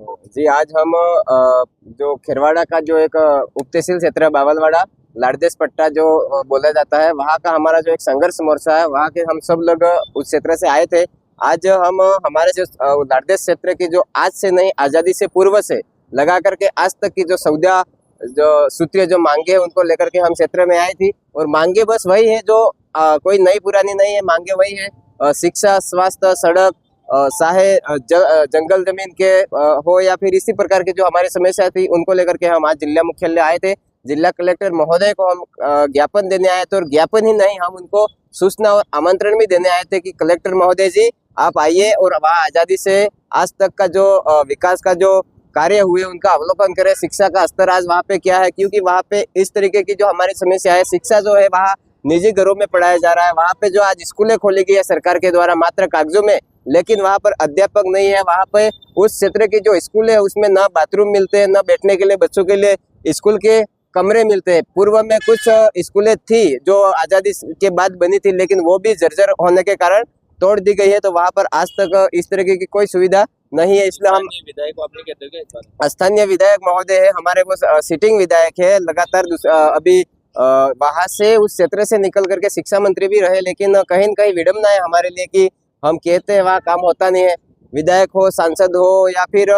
जी आज हम जो खेरवाड़ा का जो एक उप तहसील क्षेत्र है बावलवाड़ा लाड़देस पट्टा जो बोला जाता है, वहाँ का हमारा जो एक संघर्ष मोर्चा है, वहाँ के हम सब लोग उस क्षेत्र से आए थे। आज हम हमारे जो लाड़देस क्षेत्र की जो आज से नहीं आज़ादी से पूर्व से लगा करके आज तक की जो सौदा जो सूत्रीय जो मांगे है उनको लेकर के हम क्षेत्र में आए थी। और मांगे बस वही है जो कोई नई पुरानी नहीं है, मांगे वही है शिक्षा, स्वास्थ्य, सड़क, चाहे जंगल जमीन के हो या फिर इसी प्रकार की जो हमारी समस्या थी उनको लेकर के हम आज जिला मुख्यालय आए थे। जिला कलेक्टर महोदय को हम ज्ञापन देने आए थे, और ज्ञापन ही नहीं, हम उनको सूचना और आमंत्रण भी देने आए थे कि कलेक्टर महोदय जी आप आइए और वहाँ आज़ादी से आज तक का जो विकास का जो कार्य हुए उनका अवलोकन करें। शिक्षा का स्तर आज वहाँ पे क्या है, क्योंकि वहाँ पे इस तरीके की जो हमारी समस्या है, शिक्षा जो है वहाँ निजी घरों में पढ़ाया जा रहा है। वहाँ पे जो आज स्कूलें खोली गई है सरकार के द्वारा मात्र कागजों में, लेकिन वहाँ पर अध्यापक नहीं है। वहाँ पे उस क्षेत्र की जो स्कूल है उसमें न बाथरूम मिलते हैं, न बैठने के लिए बच्चों के लिए स्कूल के कमरे मिलते हैं। पूर्व में कुछ स्कूलें थी जो आज़ादी के बाद बनी थी, लेकिन वो भी जर्जर होने के कारण तोड़ दी गई है। तो वहाँ पर आज तक इस तरीके की कोई सुविधा नहीं है। इसलिए हम विधायक को आपने कहते हो स्थानीय विधायक महोदय है हमारे, वो सिटिंग विधायक है, लगातार अभी वहां से उस क्षेत्र से निकल करके शिक्षा मंत्री भी रहे, लेकिन कहीं न कहीं विडम्बना है हमारे लिए कि हम कहते हैं वहाँ काम होता नहीं है। विधायक हो, सांसद हो या फिर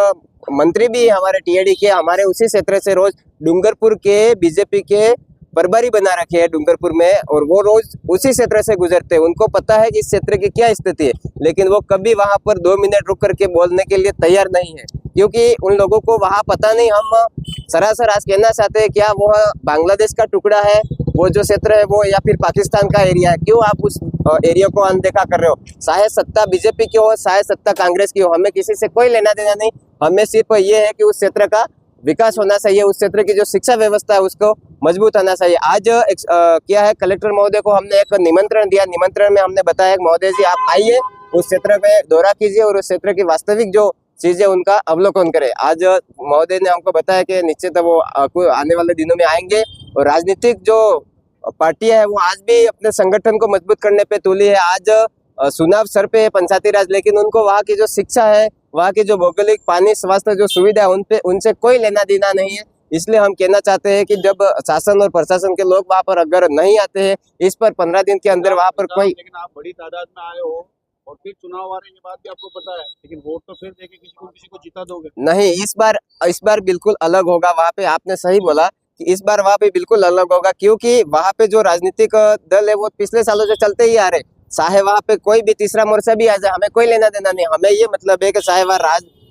मंत्री भी हमारे टीएडी के, हमारे उसी क्षेत्र से रोज डूंगरपुर के बीजेपी के प्रभारी बना रखे हैं डूंगरपुर में, और वो रोज उसी क्षेत्र से गुजरते हैं। उनको पता है कि इस क्षेत्र की क्या स्थिति है, लेकिन वो कभी वहां पर 2 मिनट रुक करके बोलने के लिए तैयार नहीं है, क्योंकि उन लोगों को वहां पता नहीं। हम सरासर आज कहना चाहते हैं क्या वो बांग्लादेश का टुकड़ा है वो जो क्षेत्र है वो, या फिर पाकिस्तान का एरिया है? क्यों आप उस एरिया को अनदेखा कर रहे हो? चाहे सत्ता बीजेपी की हो, चाहे सत्ता कांग्रेस की हो, हमें किसी से कोई लेना देना नहीं। हमें सिर्फ ये है कि उस क्षेत्र का विकास होना चाहिए, उस क्षेत्र की जो शिक्षा व्यवस्था है उसको मजबूत होना चाहिए। आज क्या है, कलेक्टर महोदय को हमने एक निमंत्रण दिया। निमंत्रण में हमने बताया कि महोदय जी आप आइए, उस क्षेत्र में दौरा कीजिए और उस क्षेत्र की वास्तविक जो चीजें उनका अवलोकन करें। आज महोदय ने हमको बताया कि निश्चित वो आने वाले दिनों में आएंगे, और राजनीतिक जो पार्टियां है वो आज भी अपने संगठन को मजबूत करने पे तुली है। आज चुनाव सर पे है पंचायती राज, लेकिन उनको वहाँ की जो शिक्षा है, वहाँ की जो भौगोलिक, पानी, स्वास्थ्य जो सुविधा है उनसे कोई लेना देना नहीं है। इसलिए हम कहना चाहते हैं कि जब शासन और प्रशासन के लोग वहाँ पर अगर नहीं आते हैं, इस पर 15 दिन के अंदर वहाँ पर कोई, लेकिन आप बड़ी तादाद में आए हो और फिर चुनाव आ रहे हैं, ये बात भी आपको पता है, लेकिन वोट तो फिर देके किसी को जिता दोगे। नहीं, इस बार बिल्कुल अलग होगा। वहाँ पे आपने सही बोला कि इस बार वहाँ पे बिल्कुल अलग होगा, क्योंकि वहाँ पे जो राजनीतिक दल है वो पिछले सालों से चलते ही आ रहे। चाहे वहाँ पे कोई भी तीसरा मोर्चा भी आ जाए, हमें कोई लेना देना नहीं। हमें ये मतलब है कि चाहे वह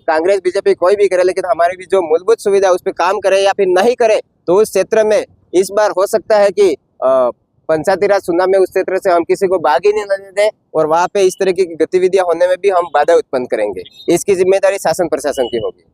कांग्रेस बीजेपी कोई भी करे, लेकिन हमारी भी जो मूलभूत सुविधा उस पर काम करे या फिर नहीं करे, तो उस क्षेत्र में इस बार हो सकता है कि पंचायती राज चुनाव में उस क्षेत्र से हम किसी को भाग ही नहीं लेने दें, और वहाँ पे इस तरह की गतिविधियां होने में भी हम बाधा उत्पन्न करेंगे। इसकी जिम्मेदारी शासन प्रशासन की होगी।